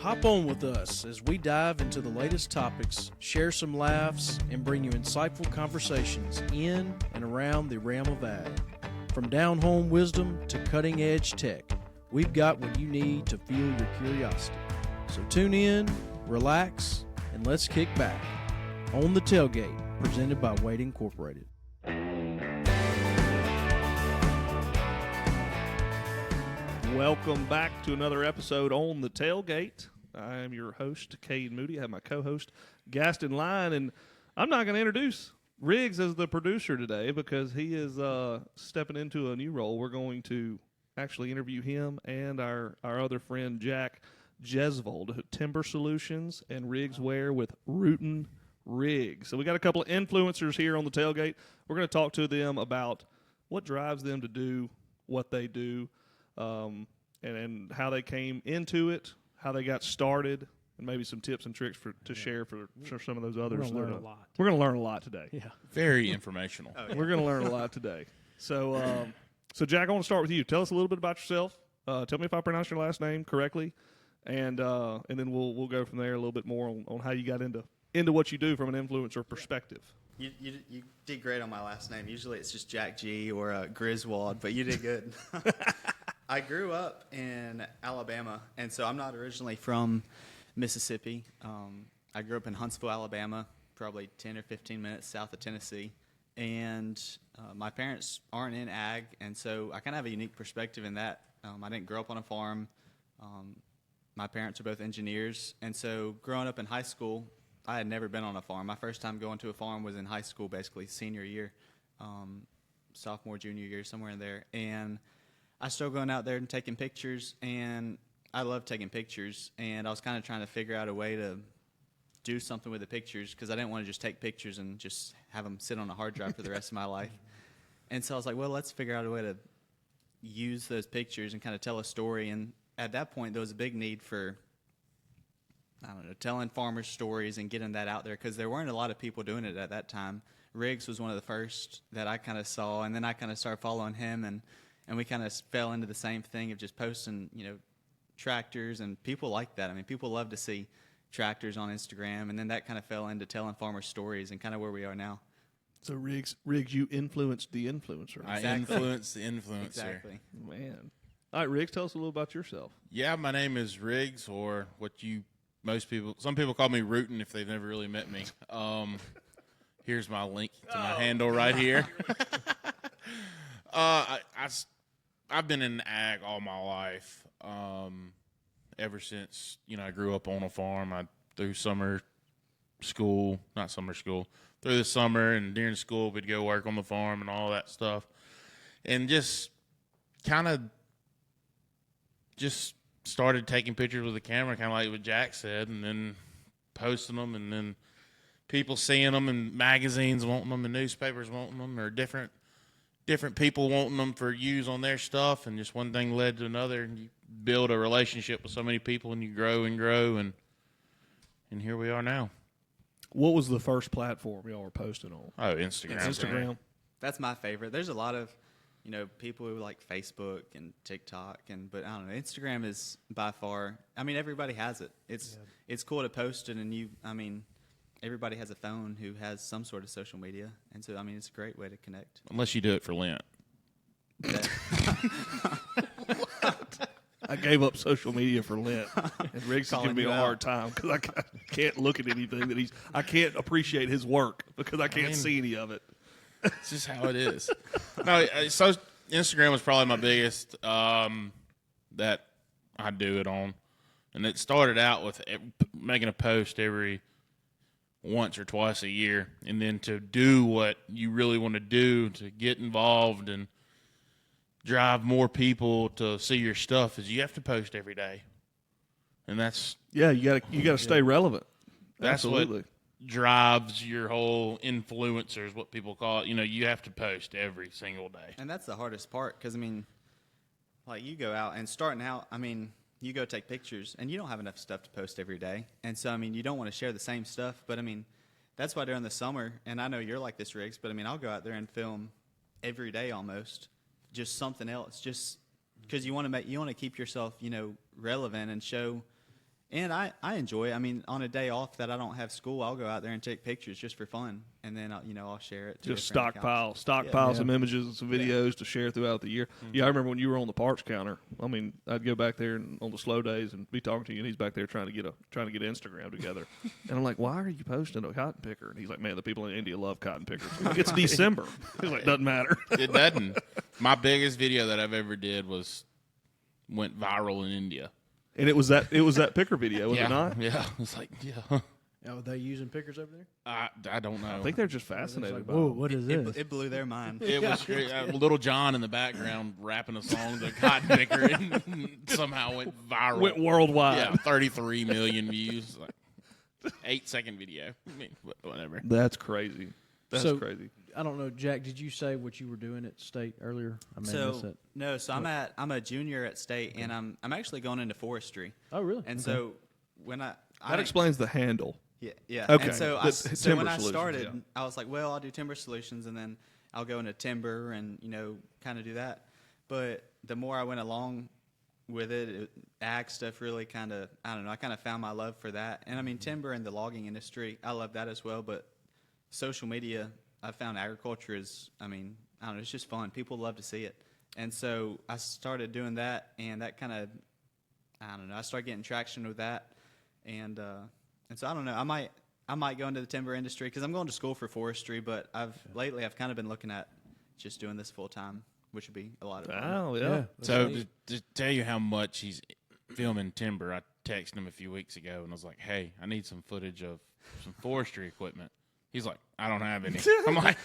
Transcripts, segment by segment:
Hop on with us as we dive into the latest topics, share some laughs, and bring you insightful conversations in and around the realm of ag. From down-home wisdom to cutting-edge tech, we've got what you need to fuel your curiosity. So tune in, relax, and let's kick back. On the Tailgate, presented by Wade Incorporated. Welcome back to another episode on the Tailgate. I am your host, Cade Moody. I have my co-host, Gaston Line, and I'm not going to introduce Riggs as the producer today because he is stepping into a new role. We're going to actually interview him and our other friend, Jack Jesvold, Timber Solutions and Riggs Wear with Rootin' Riggs. So we got a couple of influencers here on the Tailgate. We're going to talk to them about what drives them to do what they do, and how they came into it, how they got started, and maybe some tips and tricks to share for some of those others. We're going to learn a lot. We're going to learn a lot today. Yeah. Very informational. We're going to learn a lot today. So, Jack, I want to start with you. Tell us a little bit about yourself. Tell me if I pronounce your last name correctly, and then we'll go from there a little bit more on how you got into what you do from an influencer perspective. You did great on my last name. Usually it's just Jack G or Griswold, but you did good. I grew up in Alabama, and so I'm not originally from Mississippi. I grew up in Huntsville, Alabama, probably 10 or 15 minutes south of Tennessee. And my parents aren't in ag, and so I kind of have a unique perspective in that. I didn't grow up on a farm. My parents are both engineers, and so growing up in high school, I had never been on a farm. My first time going to a farm was in high school, basically senior year, sophomore, junior year, somewhere in there. And I started going out there and taking pictures, and I love taking pictures. And I was kind of trying to figure out a way to do something with the pictures because I didn't want to just take pictures and just have them sit on a hard drive for the rest of my life. And so I was like, well, let's figure out a way to use those pictures and kind of tell a story. And at that point, there was a big need for, I don't know, telling farmers' stories and getting that out there because there weren't a lot of people doing it at that time. Riggs was one of the first that I kind of saw, and then I kind of started following him, and we kind of fell into the same thing of just posting, tractors, and people like that. I mean, people love to see tractors on Instagram, and then that kind of fell into telling farmers' stories and kind of where we are now. So Riggs, you influenced the influencer. I influenced the influencer. Exactly. Man. All right, Riggs, tell us a little about yourself. Yeah, my name is Riggs, or some people call me Rootin' if they've never really met me. Here's my link to my handle right here. I've been in ag all my life. Ever since, I grew up on a farm. Through the summer and during school, we'd go work on the farm and all that stuff. And just kind of started taking pictures with the camera, kind of like what Jack said, and then posting them, and then people seeing them, and magazines wanting them, and newspapers wanting them, or different people wanting them for use on their stuff, and just one thing led to another, and you build a relationship with so many people, and you grow and grow, and here we are now. What was the first platform y'all were posting on? Oh, Instagram. That's my favorite. There's a lot of, people who like Facebook and TikTok, but I don't know. Instagram is by far. I mean, everybody has it. It's cool to post it, and everybody has a phone who has some sort of social media, and so it's a great way to connect. Unless you do it for Lent. I gave up social media for Lent, and Riggs is giving me a hard time because I can't look at anything that I can't appreciate his work because I can't see any of it. It's just how it is. No, so Instagram was probably my biggest that I do it on, and it started out with making a post every once or twice a year, and then to do what you really want to do, to get involved and drive more people to see your stuff, is you have to post every day, and that's you got to stay relevant. That's Absolutely. What drives your whole influencer is what people call it. You have to post every single day. And that's the hardest part because, like you go out and starting out, you go take pictures and you don't have enough stuff to post every day. And so, you don't want to share the same stuff. But, that's why during the summer, and I know you're like this, Riggs, but, I'll go out there and film every day almost, just something else, just because you want to keep yourself, relevant and show And I enjoy it. I mean, on a day off that I don't have school, I'll go out there and take pictures just for fun, and then I'll share it. To Just different accounts. stockpile Yeah. some images and some videos to share throughout the year. Mm-hmm. Yeah, I remember when you were on the parts counter. I mean, I'd go back there and, on the slow days and be talking to you, and he's back there trying to get Instagram together. And I'm like, why are you posting a cotton picker? And he's like, man, the people in India love cotton pickers. I'm like, it's December. He's like, doesn't matter. It doesn't. My biggest video that I've ever did went viral in India. And it was that picker video, was yeah, it not? Yeah. It's like, yeah. Are they using pickers over there? I don't know. I think they're just It's fascinated like, by whoa, it. what is this? It blew their mind. It was great. Little John in the background rapping a song, the cotton picker, and somehow went viral. Went worldwide. Yeah, 33 million views. Like 8-second video. I mean, whatever. That's crazy. That's So- crazy. I don't know, Jack. Did you say what you were doing at State earlier? I may have missed So that. no, so I'm a junior at State, and I'm actually going into forestry. Oh, really? And Okay. so when I That explains the handle. yeah. Okay. And so That's so when Timber I Solutions, started, yeah. I was like, well, I'll do Timber Solutions, and then I'll go into timber, and kind of do that. But the more I went along with it, ag stuff really kind of, I don't know, I kind of found my love for that. And I mean, timber and the logging industry, I love that as well. But social media, I found agriculture is, I mean, I don't know, it's just fun. People love to see it. And so I started doing that, and that kind of, I don't know, I started getting traction with that. And so I don't know, I might go into the timber industry because I'm going to school for forestry, but lately I've kind of been looking at just doing this full time, which would be a lot of fun. Oh, yeah. That's So neat. to tell you how much he's filming timber, I texted him a few weeks ago and I was like, hey, I need some footage of some forestry equipment. He's like, I don't have any. I'm like,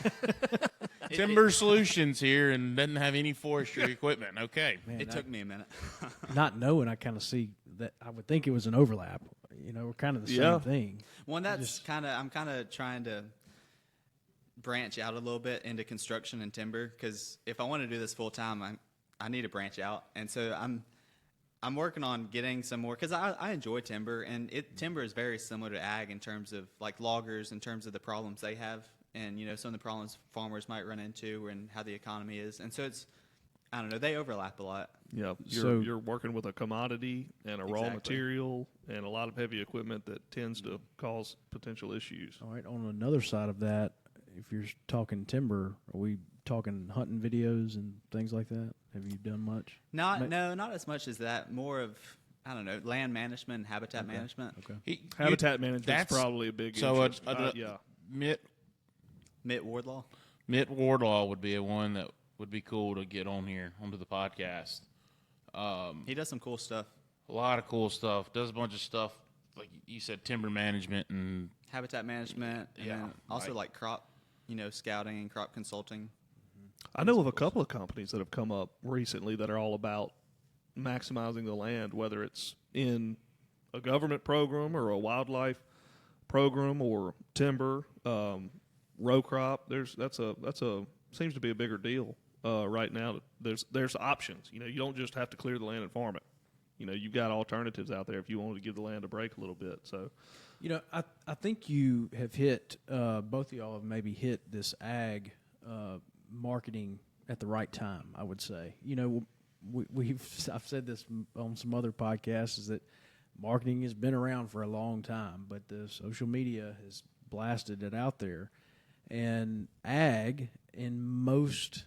Timber Solutions here and doesn't have any forestry equipment. Okay. Man, It took me a minute. not knowing, I kind of see that. I would think it was an overlap. We're kind of the Yeah. same thing. One that's I'm kind of trying to branch out a little bit into construction and timber because if I want to do this full time, I need to branch out, and so I'm working on getting some more because I enjoy timber, and timber is very similar to ag in terms of like loggers, in terms of the problems they have, and some of the problems farmers might run into, and how the economy is, and so it's, I don't know, they overlap a lot. Yeah, So- you're working with a commodity and a raw Exactly. material and a lot of heavy equipment that tends to cause potential issues. All right. On another side of that, if you're talking timber, are we talking hunting videos and things like that? Have you done much? Not as much as that. More of, I don't know, land management and habitat management. Okay. Habitat management is that's- probably a big So interest. Yeah. Mitt Wardlaw. Mitt Wardlaw would be a one that would be cool to get on here onto the podcast. He does some cool stuff. A lot of cool stuff. Does a bunch of stuff like you said, timber management and Habitat management, and Yeah, then also like crop, scouting and crop consulting. I know of a couple of companies that have come up recently that are all about maximizing the land, whether it's in a government program or a wildlife program or timber, row crop. That's a seems to be a bigger deal right now. There's options. You don't just have to clear the land and farm it. You've got alternatives out there if you wanted to give the land a break a little bit. So, I think you have hit, both of y'all have maybe hit this ag marketing at the right time, I would say. I've said this on some other podcasts, is that marketing has been around for a long time, but the social media has blasted it out there. And ag, in most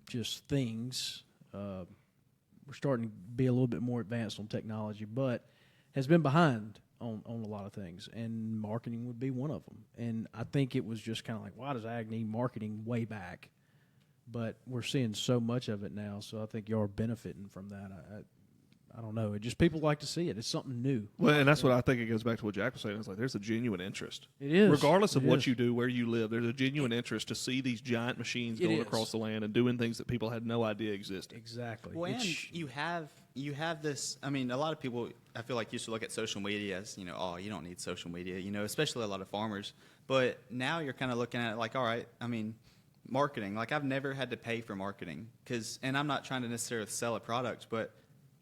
just things, we're starting to be a little bit more advanced on technology, but has been behind on a lot of things, and marketing would be one of them. And I think it was just kind of like, why does ag need marketing way back? But we're seeing so much of it now, so I think y'all are benefiting from that. I don't know. It just, people like to see it. It's something new. well, and that's what I think it goes back to what Jack was saying. It's like there's a genuine interest. It is. Regardless of It what is. you do, where you live, there's a genuine interest to see these giant machines It going is. across the land and doing things that people had no idea existed. Exactly. Well, and It's- you have this. I mean, a lot of people, I feel like, used to look at social media as, oh, you don't need social media, especially a lot of farmers. But now you're kind of looking at it like, all right, I mean, marketing. Like, I've never had to pay for marketing and I'm not trying to necessarily sell a product, but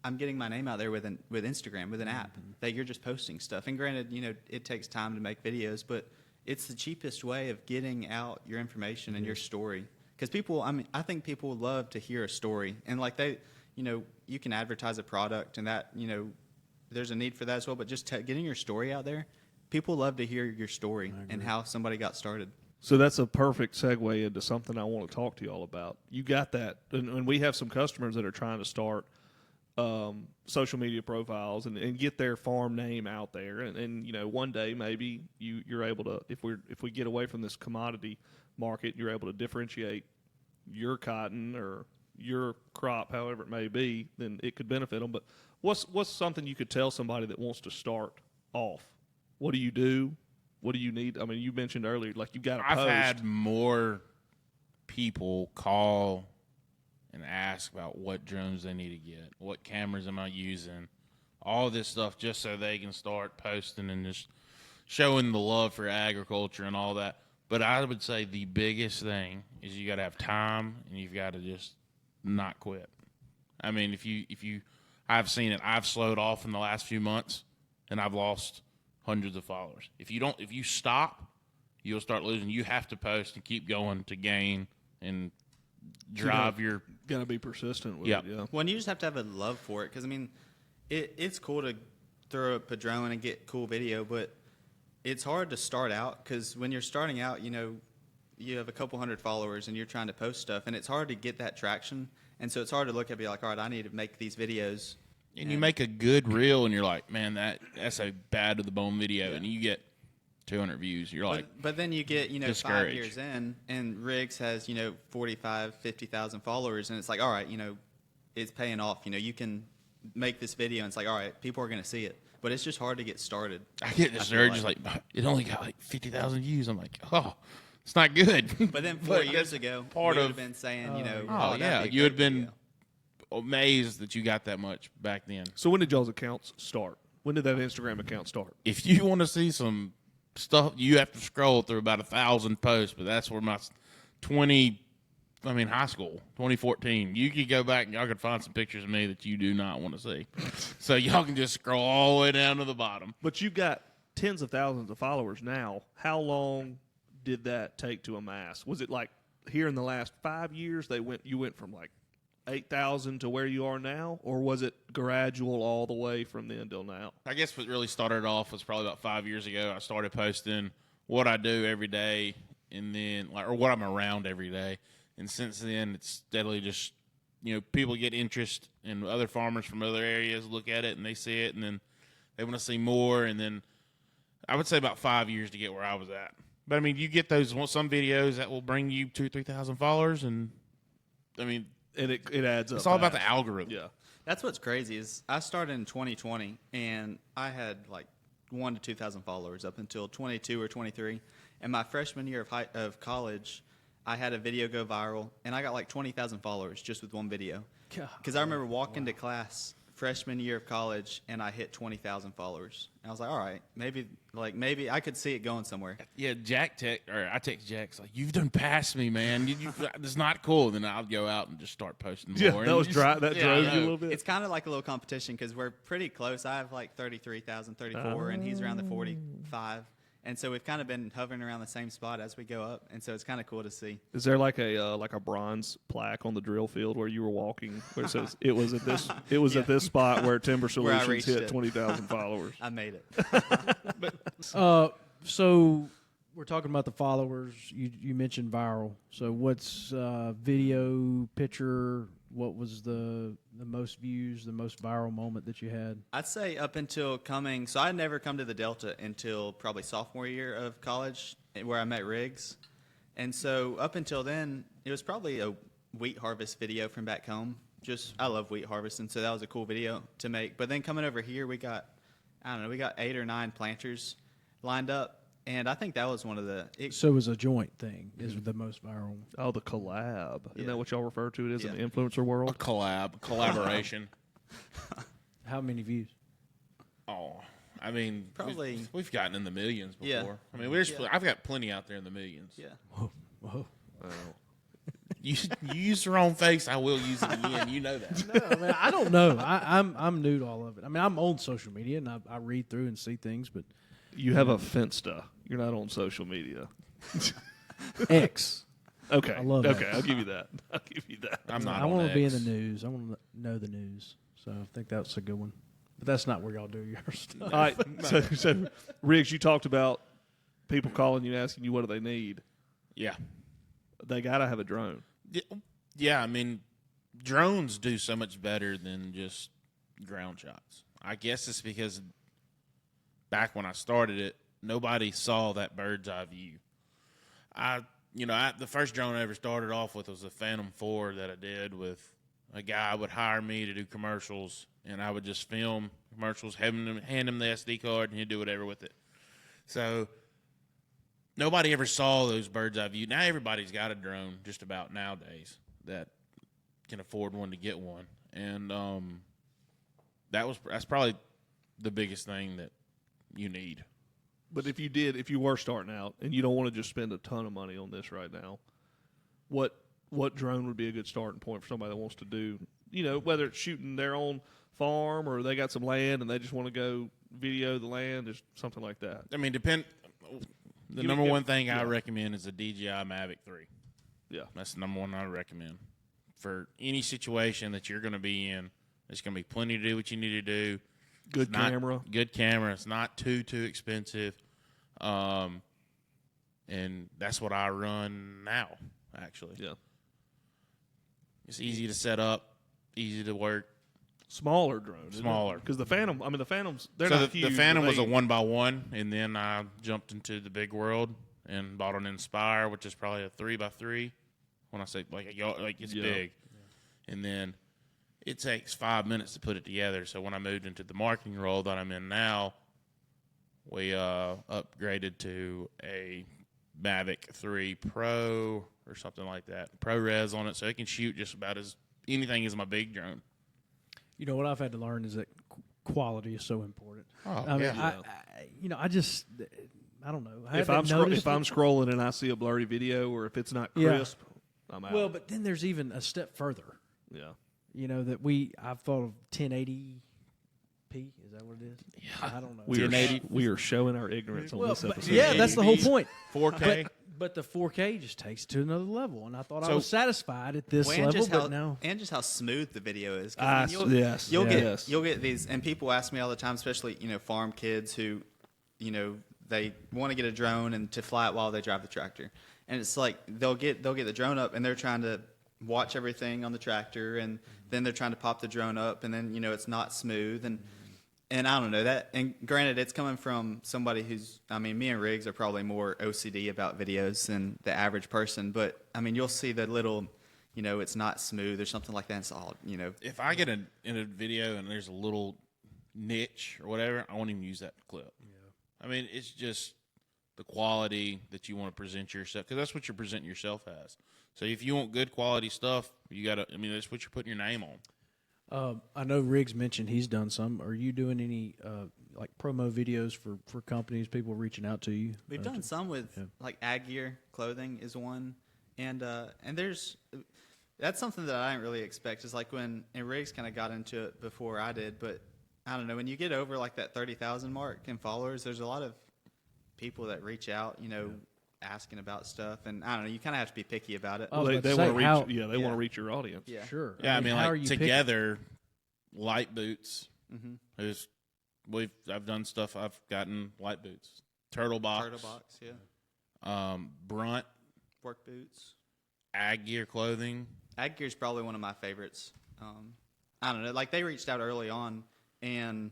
I'm getting my name out there with Instagram, with an app that you're just posting stuff. And granted, it takes time to make videos, but it's the cheapest way of getting out your information and your story. Because I think people love to hear a story, and like you can advertise a product, and that there's a need for that as well. But just getting your story out there, people love to hear your story and how somebody got started. So that's a perfect segue into something I want to talk to you all about. You got that, and we have some customers that are trying to start social media profiles and get their farm name out there. And you know, one day maybe you're able to, if we get away from this commodity market, you're able to differentiate your cotton or your crop, however it may be, then it could benefit them. But what's something you could tell somebody that wants to start off? What do you do? What do you need? I mean, you mentioned earlier, like, you got to post. I've had more people call and ask about what drones they need to get, what cameras am I using, all this stuff, just so they can start posting and just showing the love for agriculture and all that. But I would say the biggest thing is you got to have time, and you've got to just not quit. I mean, if you, I've seen it. I've slowed off in the last few months, and I've lost hundreds of followers. If you stop, you'll start losing. You have to post and keep going to gain and drive your. Got to be persistent with Yep. it. Yeah. Well, and you just have to have a love for it, because I mean, it's cool to throw up a drone and get cool video, but it's hard to start out, because when you're starting out, you know, you have a couple hundred followers and you're trying to post stuff, and it's hard to get that traction. And so it's hard to look at and be like, all right, I need to make these videos. And you make a good reel, and you're like, man, that's a bad to the bone video, and you get 200 views. You're like, But then you get, you know, 5 discouraged. years in, and Riggs has, you know, 45, 50,000 followers, and it's like, all right, you know, it's paying off. You know, you can make this video, and it's like, all right, people are going to see it. But it's just hard to get started. I get feel discouraged. Just like, it only got like 50,000 views. I'm like, oh, it's not good. But then 4 years ago, part you would of- have been saying, you know, Oh, that'd yeah, be a you had great been video. amazed that you got that much back then. So when did y'all's accounts start? When did that Instagram account start? If you want to see some stuff, you have to scroll through about 1,000 posts. But that's where my high school, 2014. You could go back and y'all could find some pictures of me that you do not want to see. So y'all can just scroll all the way down to the bottom. But you got tens of thousands of followers now. How long did that take to amass? Was it like here in the last 5 years you went from like 8,000 to where you are now, or was it gradual all the way from then till now? I guess what really started off was probably about 5 years ago. I started posting what I do every day, and then or what I'm around every day. And since then, it's steadily just, you know, people get interest, and other farmers from other areas look at it and they see it, and then they want to see more. And then I would say about 5 years to get where I was at. But I mean, you get some videos that will bring you 2,000-3,000 followers, and I mean, And it adds up. it's all about the fast. algorithm. Yeah. That's what's crazy is I started in 2020, and I had like 1,000 to 2,000 followers up until 22 or 23. And my freshman year of college, I had a video go viral, and I got like 20,000 followers just with one video. Because I remember walking to class freshman year of college, and I hit 20,000 followers. And I was like, all right, maybe I could see it going somewhere. Yeah, I text Jack. It's like, you've done past me, man. It's not cool. Then I'll go out and just start posting more. Yeah, And that was you dry. just- That yeah, drove I you a know. little bit. It's kind of like a little competition because we're pretty close. I have like 33,000, 34, and he's around the 45. And so we've kind of been hovering around the same spot as we go up. And so it's kind of cool to see. Is there like a bronze plaque on the drill field where you were walking where it says it was at this spot where Timber Where I Solutions reached hit it. 20,000 followers? I made it. So we're talking about the followers. You mentioned viral. So what's video, picture? What was the most views, the most viral moment that you had? I'd say up until so I never come to the Delta until probably sophomore year of college where I met Riggs. And so up until then, it was probably a wheat harvest video from back home. I love wheat harvest, and so that was a cool video to make. But then coming over here, we got 8 or 9 planters lined up. And I think that was one of So it was a joint thing is the most viral. Oh, the collab. Isn't Yeah. that what y'all refer to it as in Yeah. the influencer A world? collaboration. How many views? Oh, I mean, Probably- we've gotten in the millions before. Yeah. I mean, I've got plenty out there in the millions. Yeah. Whoa. You use the wrong face, I will use it again. You know that. No, man, I don't know. I'm new to all of it. I mean, I'm on social media and I read through and see things, but You have a Finsta. You're not on social media. X. Okay. I love Okay, that. I'll give you that. I'll give you that. I'm not. I want to be in X. the news. I want to know the news. So I think that's a good one. But that's not where y'all do your stuff. All right. So, Riggs, you talked about people calling you, asking you what do they need. Yeah. They got to have a drone. Yeah, I mean, drones do so much better than just ground shots. I guess it's because back when I started it, nobody saw that bird's eye view. The first drone I ever started off with was a Phantom 4 that I did with a guy would hire me to do commercials, and I would just film commercials, hand him the SD card, and he'd do whatever with it. So nobody ever saw those bird's eye view. Now everybody's got a drone just about nowadays that can afford one to get one, and that's probably the biggest thing that you need. But if you were starting out and you don't want to just spend a ton of money on this right now, what drone would be a good starting point for somebody that wants to do, whether it's shooting their own farm or they got some land and they just want to go video the land or something like that? I mean, the number one thing I recommend is a DJI Mavic 3. Yeah. That's the number one I recommend. For any situation that you're going to be in, there's going to be plenty to do what you need to do. Good camera. Good camera. It's not too expensive. And that's what I run now, actually. Yeah. It's easy to set up, easy to work. Smaller drone. Smaller. Because the Phantoms, they're so not the huge. Phantom was a 1x1, and then I jumped into the big world and bought an Inspire, which is probably a 3x3. When I say it's big. Yeah. And then it takes 5 minutes to put it together. So when I moved into the marketing role that I'm in now, we upgraded to a Mavic 3 Pro or something like that. ProRes on it, so it can shoot just about as anything as my big drone. What I've had to learn is that quality is so important. Oh, I mean, yeah. I don't know. If I'm scrolling and I see a blurry video or if it's not crisp, I'm out. Well, but then there's even a step further. Yeah. I've thought of 1080p. Is that what it is? Yeah. I don't know. We are showing our ignorance on this episode. Yeah, that's the whole point. 4K. But the 4K just takes it to another level, and I thought I was satisfied at this level, and just how smooth the video is. You'll get these, and people ask me all the time, especially farm kids who, they want to get a drone and to fly it while they drive the tractor, and it's like they'll get the drone up and they're trying to watch everything on the tractor, and then they're trying to pop the drone up, and then it's not smooth, and I don't know that. And granted, it's coming from somebody who's, me and Riggs are probably more OCD about videos than the average person. But you'll see the little, it's not smooth or something like that. It's all, If I get in a video and there's a little niche or whatever, I won't even use that clip. Yeah. It's just the quality that you want to present yourself, because that's what you're presenting yourself as. So if you want good quality stuff, you got to. That's what you're putting your name on. I know Riggs mentioned he's done some. Are you doing any promo videos for companies, people reaching out to you? We've done some with Ag Gear Clothing is one, and that's something that I didn't really expect. Is and Riggs kind of got into it before I did, but I don't know, when you get over that 30,000 mark in followers, there's a lot of people that reach out, asking about stuff, and I don't know, you kind of have to be picky about it. They want to reach. They want to reach your audience. Yeah, sure. Yeah, together, light boots. Mm-hmm. I've done stuff. I've gotten light boots, turtle box, yeah. Brunt work boots, Ag Gear Clothing. Ag Gear is probably one of my favorites. I don't know, they reached out early on, and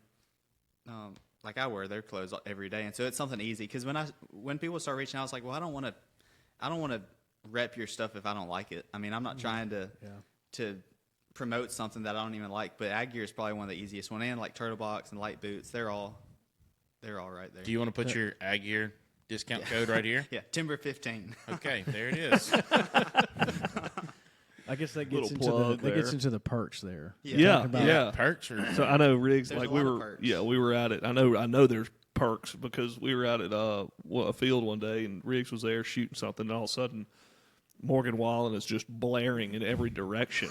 I wear their clothes every day, and so it's something easy. Because when people start reaching out, it's like, well, I don't want to rep your stuff if I don't like it. I'm not trying to promote something that I don't even like. But Ag Gear is probably one of the easiest one, and Turtle Box and light boots, they're all right there. Do you want to put your Ag Gear discount code right here? Yeah, Timber 15. Okay, there it is. I guess that gets into the perks there. Yeah. Perks. So I know Riggs, there's we were at it. I know there's perks because we were out at a field one day and Riggs was there shooting something, and all of a sudden Morgan Wallen is just blaring in every direction.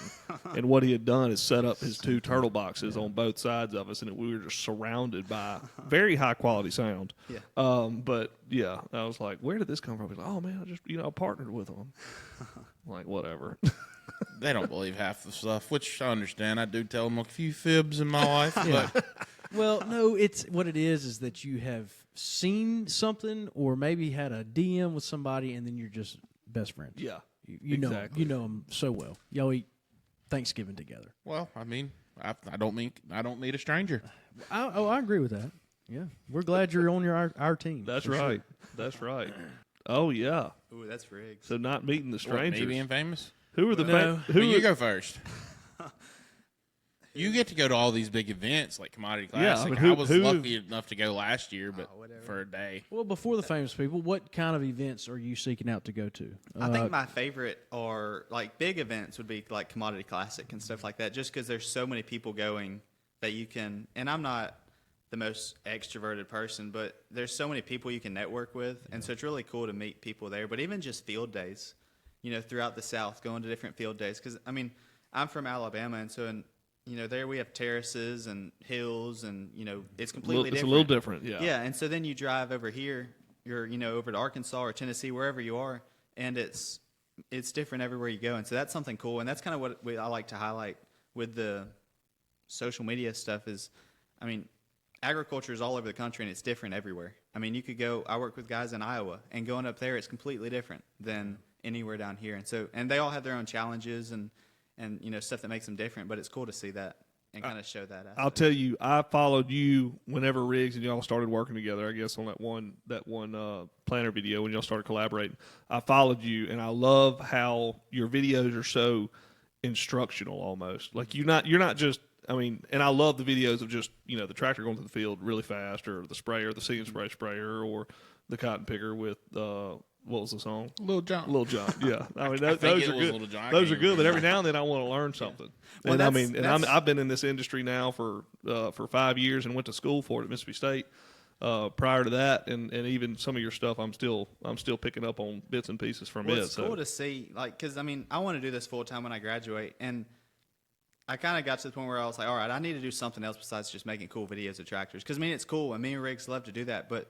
And what he had done is set up his two turtle boxes on both sides of us, and we were just surrounded by very high quality sound. Yeah. But yeah, I was like, where did this come from? He's like, oh man, I just I partnered with them. Like, whatever. They don't believe half the stuff, which I understand. I do tell them a few fibs in my life, but Well, no, it's what it is that you have seen something or maybe had a DM with somebody and then you're just best friends. Yeah. You know 'em. Exactly. You know them so well. Y'all eat Thanksgiving together. Well, I mean, I don't meet a stranger. I agree with that. Yeah, we're glad you're on our team. That's for sure. right. That's right. Oh yeah. Ooh, that's rigged. So not meeting the What, strangers. me being famous? Who are the No. who Well, you are- go first. You get to go to all these big events like Commodity Yeah, Classic. but who- I was who- lucky enough to go last year, but whatever. for a day. Well, before the famous people, what kind of events are you seeking out to go to? I think my favorite are like big events would be like Commodity Classic and stuff like that, just because there's so many people going that you can. And I'm not the most extroverted person, but there's so many people you can network with, and so it's really cool to meet people there. But even just field days, throughout the South, going to different field days, because I mean, I'm from Alabama, and so there we have terraces and hills, and it's completely it's different. a little different. Yeah. Yeah, and so then you drive over here, you're over to Arkansas or Tennessee, wherever you are, and it's different everywhere you go, and so that's something cool, and that's kind of what I like to highlight with the social media stuff is, I mean, agriculture is all over the country and it's different everywhere. I mean, you could go. I work with guys in Iowa, and going up there, it's completely different than anywhere down here, and they all have their own challenges and stuff that makes them different, but it's cool to see that and kind of show that. I'll tell you, I followed you whenever Riggs and y'all started working together. I guess on that one planner video when y'all started collaborating, I followed you, and I love how your videos are so instructional almost. Like you're not just. I mean, and I love the videos of just the tractor going through the field really fast, or the sprayer, the See and Spray sprayer, or the cotton picker with what was the song? Little John. Little John. Yeah, I mean think those it are was good. Little John. I Those can't are good, but remember. every now and then I want to learn something. Well, and I that's- mean, and that's- I've been in this industry now for 5 years and went to school for it at Mississippi State. Prior to that, and even some of your stuff, I'm still picking up on bits and pieces from Well, it. it's So cool to see, like, because I mean, I want to do this full time when I graduate, and I kind of got to the point where I was like, all right, I need to do something else besides just making cool videos of tractors. Because I mean, it's cool, and me and Riggs love to do that, but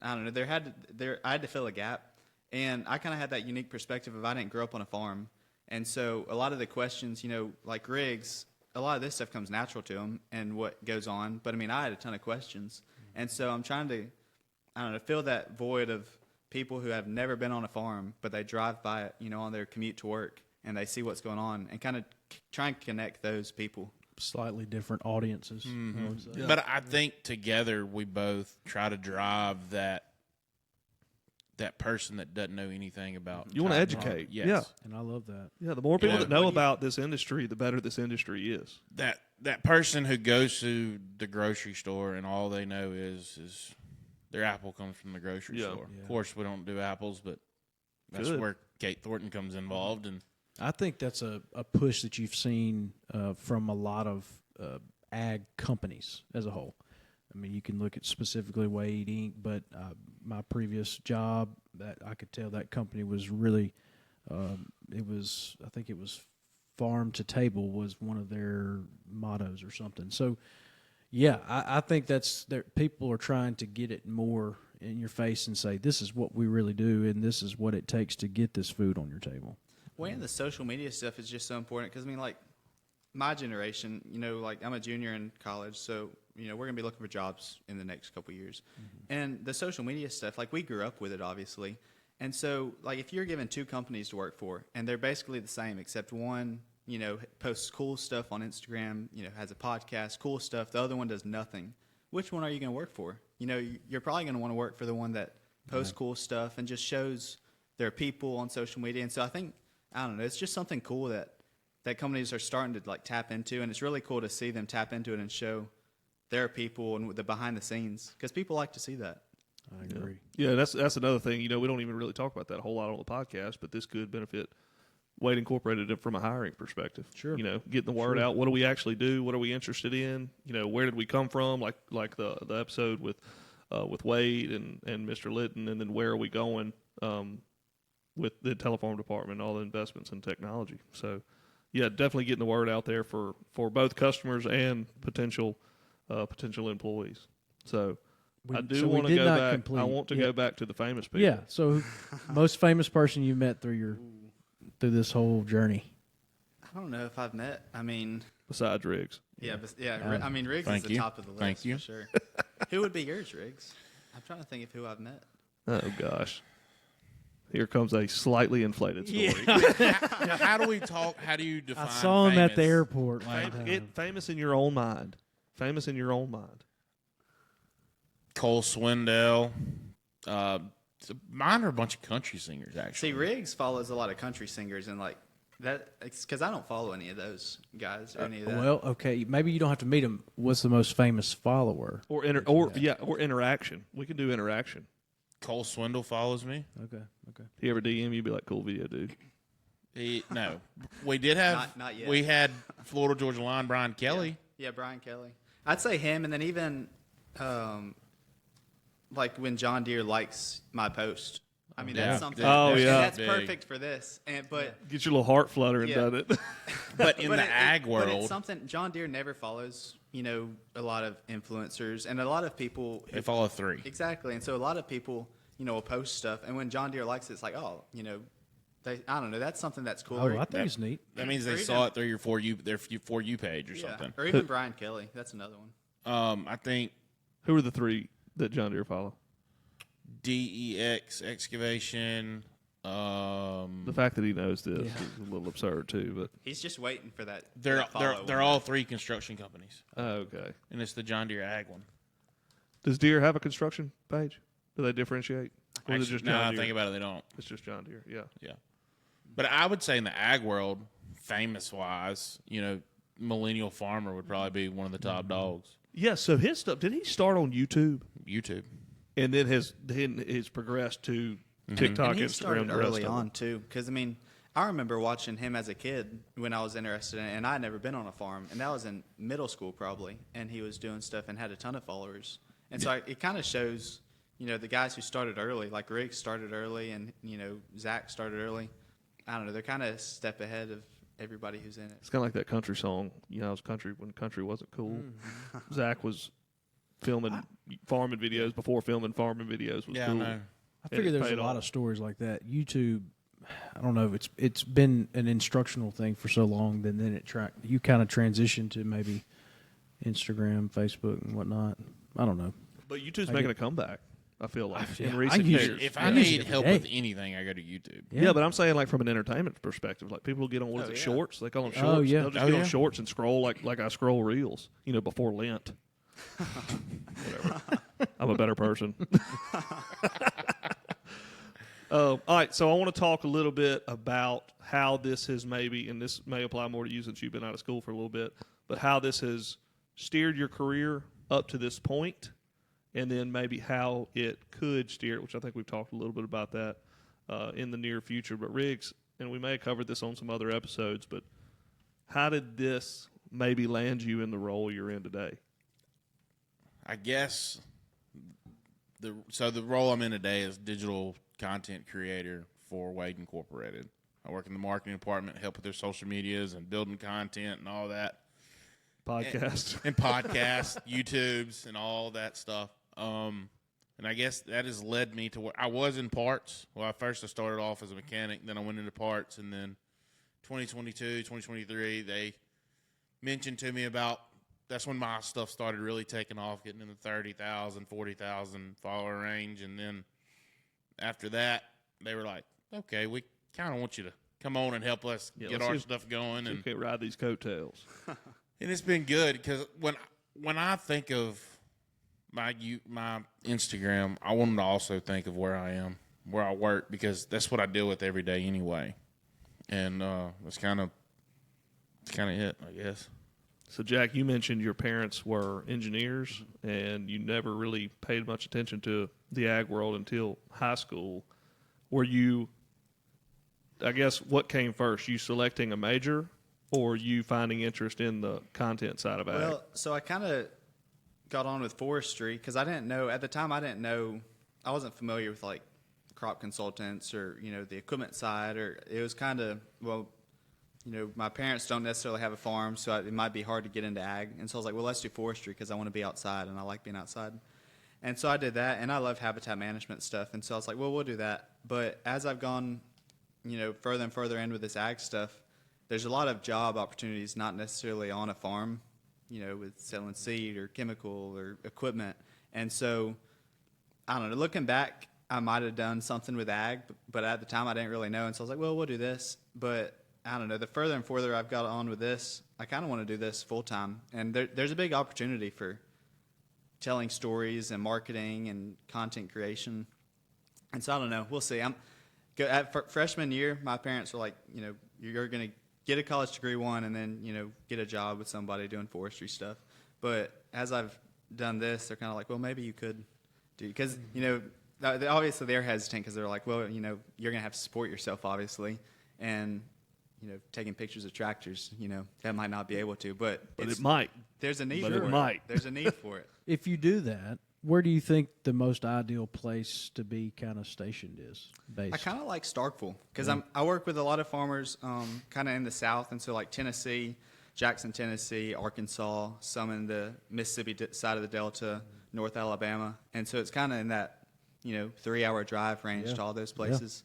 I don't know, I had to fill a gap, and I kind of had that unique perspective of I didn't grow up on a farm, and so a lot of the questions, like Riggs, a lot of this stuff comes natural to him and what goes on, but I mean, I had a ton of questions, and so I'm trying to, I don't know, fill that void of people who have never been on a farm, but they drive by it, on their commute to work, and they see what's going on, and kind of try and connect those people. Slightly different audiences. I would say. But I think together we both try to drive that person that doesn't know anything about. You wanna tractor. educate. Yes. Yeah. And I love that. yeah, the more people know, that know about this industry, the better this industry is. That person who goes to the grocery store and all they know is their apple comes from the grocery Yeah. store. Yeah. Of course, we don't do apples, but that's Good. where Kate Thornton comes involved. And I think that's a push that you've seen from a lot of ag companies as a whole. I mean, you can look at specifically Wade Inc., but my previous job, that I could tell that company was really, I think it was farm to table was one of their mottos or something. So, yeah, I think people are trying to get it more in your face and say, this is what we really do, and this is what it takes to get this food on your table. Well, and the social media stuff is just so important because, I mean, like, my generation, like, I'm a junior in college, so, we're going to be looking for jobs in the next couple of years. And the social media stuff, like, we grew up with it, obviously. And so, like, if you're given two companies to work for, and they're basically the same, except one, posts cool stuff on Instagram, has a podcast, cool stuff, the other one does nothing, which one are you going to work for? You're probably going to want to work for the one that posts cool stuff and just shows their people on social media. And so I think, I don't know, it's just something cool that companies are starting to like tap into, and it's really cool to see them tap into it and show their people and the behind the scenes, because people like to see that. I agree. Yeah, that's another thing. We don't even really talk about that a whole lot on the podcast, but this could benefit Wade Incorporated from a hiring perspective. Sure. Getting the word out. What do we actually do? What are we interested in? Where did we come from? Like the episode with Wade and Mr. Litton, and then where are we going with the telephone department, all the investments in technology. So, yeah, definitely getting the word out there for both customers and potential employees. So. I do want to go back. I want to go back to the famous people. Yeah. So, most famous person you met through this whole journey? I don't know if I've met, I mean, Besides Riggs. Yeah, but I mean, Riggs Thank is the you. top of the list Thank you. for sure. Who would be yours, Riggs? I'm trying to think of who I've met. Oh gosh, here comes a slightly inflated story. Now, how do we talk? How do you define? I saw him at the famous? airport one time. Famous in your own mind. Famous in your own mind. Cole Swindell. Mine are a bunch of country singers, actually. See, Riggs follows a lot of country singers, and like that, because I don't follow any of those guys or any of that. Well, okay, maybe you don't have to meet him. What's the most famous follower? Or interaction. We can do interaction. Cole Swindell follows me. Okay. He ever DM you, be like, cool video, dude. No, we did have. Not yet. We had Florida Georgia Line Brian Kelly. Yeah, Brian Kelly. I'd say him, and then even like when John Deere likes my post. I mean, Yeah. that's something. Oh, yeah. That's Big. perfect for this. But Get your little heart fluttering, Yeah. doesn't it? But in but the it- ag but world, it's something John Deere never follows. A lot of influencers and a lot of people. they follow three. Exactly, and so a lot of people, will post stuff, and when John Deere likes it, it's like, oh, I don't know. That's something that's cool. Oh, I think it's neat. That means Or they even- saw it through their For You page or yeah. something. Or even Brian Kelly. That's another one. I think Who are the three that John Deere follow? DEX Excavation. The fact that he knows this is a little absurd too. But He's just waiting for that. They're that follow. they're all three construction companies, okay. and it's the John Deere Ag one. Does Deere have a construction page? Do they differentiate? Or is it just now John I Deere? think about it, they don't. It's just John Deere. Yeah. Yeah, but I would say in the ag world, famous wise, Millennial Farmer would probably be one of the top dogs. Yeah. So his stuff. Did he start on YouTube YouTube. and then has progressed to TikTok, And he Instagram, started the rest early of on it? too, because I remember watching him as a kid when I was interested in it, and I'd never been on a farm, and that was in middle school probably, and he was doing stuff and had a ton of followers, and so it kind of shows, the guys who started early, like Riggs started early, and Zach started early. I don't know, they're kind of a step ahead of everybody who's in it. It's kind of like that country song. It was country when country wasn't cool. Zach was filming farming videos before filming farming videos was Yeah, cool. I know. I figure it there's paid a lot off. of stories like that. YouTube, I don't know. It's been an instructional thing for so long. Then you kind of transition to maybe Instagram, Facebook, and whatnot. I don't know. But YouTube's I making get- a comeback. I feel like Yeah, in I recent use years. it. If I I use need it help every with day. anything, I go to YouTube. Yeah, but I'm saying like from an entertainment perspective, like people get on what is Oh, it, yeah. shorts? They call them Oh, shorts. yeah. They'll just Oh, get yeah. on shorts and scroll like I scroll reels, before Lent. Whatever. I'm a better person. All right, so I want to talk a little bit about how this has maybe, and this may apply more to you since you've been out of school for a little bit, but how this has steered your career up to this point, and then maybe how it could steer it, which I think we've talked a little bit about that in the near future. But Riggs, and we may have covered this on some other episodes, but how did this maybe land you in the role you're in today? I guess the role I'm in today is digital content creator for Wade Incorporated. I work in the marketing department, help with their social medias and building content and all that. Podcast. And podcasts, YouTubes, and all that stuff. And I guess that has led me to where I was in parts. Well, I started off as a mechanic, then I went into parts, and then 2022, 2023, they mentioned to me about, that's when my stuff started really taking off, getting in the 30,000, 40,000 follower range. And then after that, they were like, okay, we kind of want you to come on and help us Yeah, get let's our see if- stuff going. You And can't ride these coattails. and it's been good because when I think of my Instagram, I want them to also think of where I am, where I work, because that's what I deal with every day anyway. And that's kind of it, I guess. So, Jack, you mentioned your parents were engineers, and you never really paid much attention to the ag world until high school. Were you, I guess, what came first? You selecting a major, or you finding interest in the content side of ag? Well, so I kind of got on with forestry because I didn't know at the time. I wasn't familiar with like crop consultants or the equipment side, or it was kind of my parents don't necessarily have a farm, so it might be hard to get into ag. And so I was like, well, let's do forestry because I want to be outside and I like being outside. And so I did that, and I love habitat management stuff. And so I was like, well, we'll do that. But as I've gone, further and further in with this ag stuff, there's a lot of job opportunities not necessarily on a farm. with selling seed or chemical or equipment. And so, I don't know, looking back, I might have done something with ag, but at the time I didn't really know. And so I was like, well, we'll do this. But I don't know, the further and further I've got on with this, I kind of want to do this full time. And there's a big opportunity for telling stories and marketing and content creation. And so I don't know, we'll see. At freshman year, my parents were like, you're going to get a college degree and then, get a job with somebody doing forestry stuff. But as I've done this, they're kind of like, well, maybe you could do, because, obviously they're hesitant because they're like, well, you're going to have to support yourself, obviously. And, taking pictures of tractors, that might not be able to. But it might. There's a need But for it it. might. There's a need for it. If you do that, where do you think the most ideal place to be kind of stationed is based? I kind of like Starkville because I work with a lot of farmers kind of in the South, and so like Tennessee, Jackson, Tennessee, Arkansas, some in the Mississippi side of the Delta, North Alabama, and so it's kind of in that 3-hour drive range to all those places.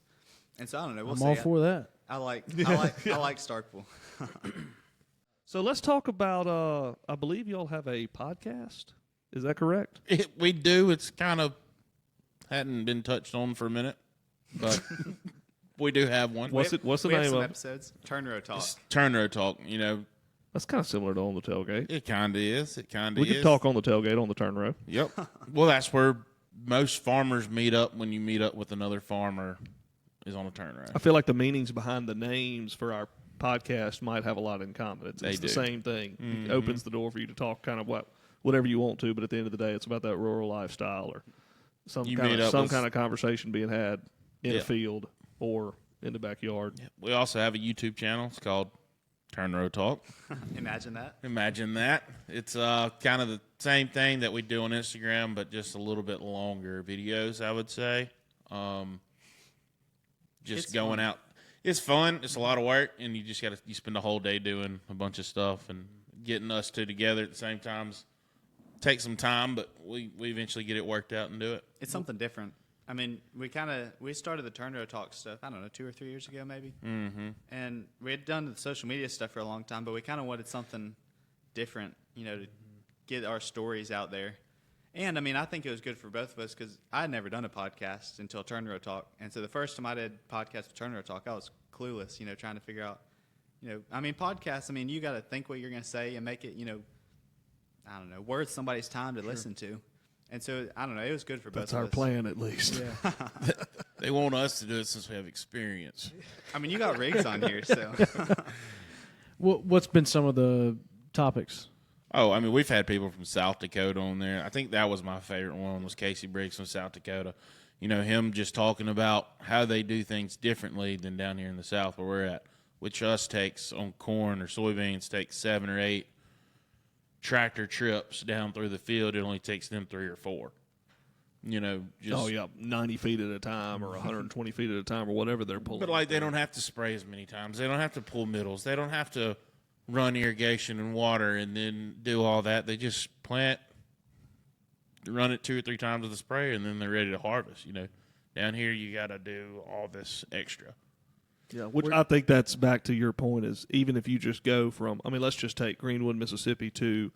And so I don't know. We'll I'm see. all for that. I like Starkville. So let's talk about. I believe y'all have a podcast. Is that correct? We do. It's kind of hadn't been touched on for a minute, but we do have one. What's the we have name some of it? episodes. Turner Talk. It's Turner Talk. That's kind of similar to On the Tailgate. It kind of is. It kind of We is. could talk on the tailgate on the turn row. Yep. Well, that's where most farmers meet up when you meet up with another farmer is on a turnaround. I feel like the meanings behind the names for our podcast might have a lot in common. It's They the do. same thing. It opens the door for you to talk kind of whatever you want to, but at the end of the day, it's about that rural lifestyle or some You kind meet of up with- kind of conversation being had in Yeah. a field or in the backyard. We also have a YouTube channel. It's called Turner Talk. Imagine that. Imagine that. It's kind of the same thing that we do on Instagram, but just a little bit longer videos, I would say. Just It's going fun. out. It's fun. It's a lot of work, and you just you spend the whole day doing a bunch of stuff and getting us two together at the same time. Takes some time, but we eventually get it worked out and do it. It's something different. I mean, we started the Turner Talk stuff, I don't know, 2 or 3 years ago maybe. Mm-hmm. And we had done the social media stuff for a long time, but we kind of wanted something different, to get our stories out there. And, I mean, I think it was good for both of us because I had never done a podcast until Turner Talk. And so the first time I did a podcast with Turner Talk, I was clueless, trying to figure out, podcasts, you got to think what you're going to say and make it, I don't know, worth somebody's time to listen to. And so, I don't know, it was good for both That's of our us. plan, at least. They want us to do it since we have experience. I mean, you got Riggs on here, so. What's been some of the topics? Oh, we've had people from South Dakota on there. I think that was my favorite one was Casey Briggs from South Dakota. Him just talking about how they do things differently than down here in the South where we're at, which us takes on corn or soybeans takes 7 or 8 tractor trips down through the field. It only takes them 3 or 4. Just 90 feet at a time or 120 feet at a time or whatever they're pulling. But they don't have to spray as many times. They don't have to pull middles. They don't have to run irrigation and water and then do all that. They just plant, run it 2 or 3 times with a sprayer, and then they're ready to harvest. Down here you got to do all this extra. Yeah, which I think that's back to your point is even if you just go from, let's just take Greenwood, Mississippi to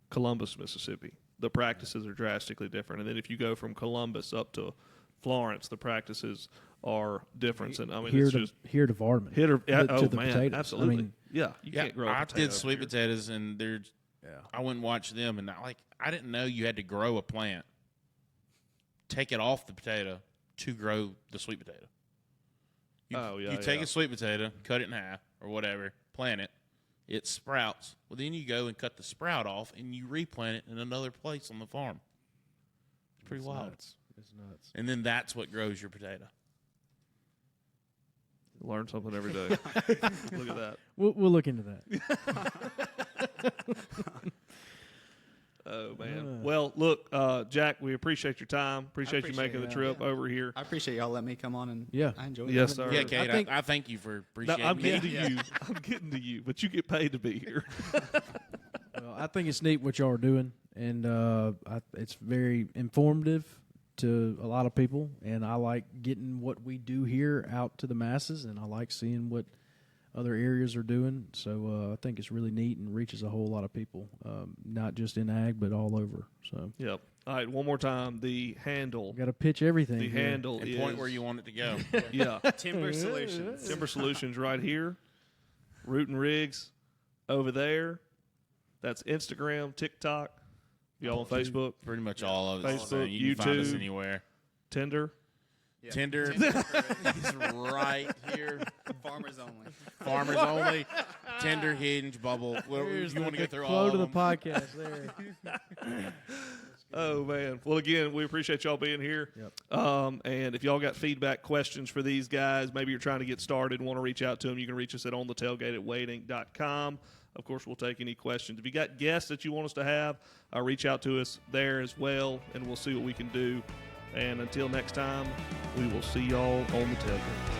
Columbus, Mississippi. The practices are drastically different. And then if you go from Columbus up to Florence, the practices are different. And here it's to just here to Vardaman. to the man, potatoes. absolutely. You Yeah, can't grow. I did sweet potatoes potatoes, and I went and watched them, and I didn't know you had to grow a plant, take it off the potato to grow the sweet potato. You take a sweet potato, cut it in half or whatever, plant it, it sprouts. Well, then you go and cut the sprout off, and you replant it in another place on the farm. It's pretty wild. Nuts. It's nuts. And then that's what grows your potato. Learn something every day. Look at that. We'll look into that. Oh, man. Well, look, Jack, we appreciate your time. Appreciate you making the trip over here. I appreciate y'all letting me come on, and Yeah. I enjoyed it. Yes, sir. Yeah, Kate, think- I thank you for No, appreciating I'm me. getting to you. I'm getting to you, but you get paid to be here. Well, I think it's neat what y'all are doing, and it's very informative to a lot of people, and I like getting what we do here out to the masses, and I like seeing what other areas are doing. So I think it's really neat and reaches a whole lot of people, not just in ag, but all over. So Yep. All right, one more time. The handle. got to pitch everything. The here. handle And is point where you want it to go. Yeah. Timber Solutions. Timber Solutions right here. Root and Rigs over there. That's Instagram, TikTok. Y'all on Facebook, Pretty much all of it. Facebook, So you can find us YouTube. anywhere. Tinder. Yeah. Tinder is right here. Farmers only. Farmers only. Tinder, Hinge, Bubble. Well, Here's you want to the go through all quote of of the them. podcast there. Oh, man. Well, again, we appreciate y'all being here. Yep. And if y'all got feedback, questions for these guys, maybe you're trying to get started and want to reach out to them, you can reach us at onthetailgate@wadeinc.com. Of course, we'll take any questions. If you got guests that you want us to have, reach out to us there as well, and we'll see what we can do. And until next time, we will see y'all on the tailgate.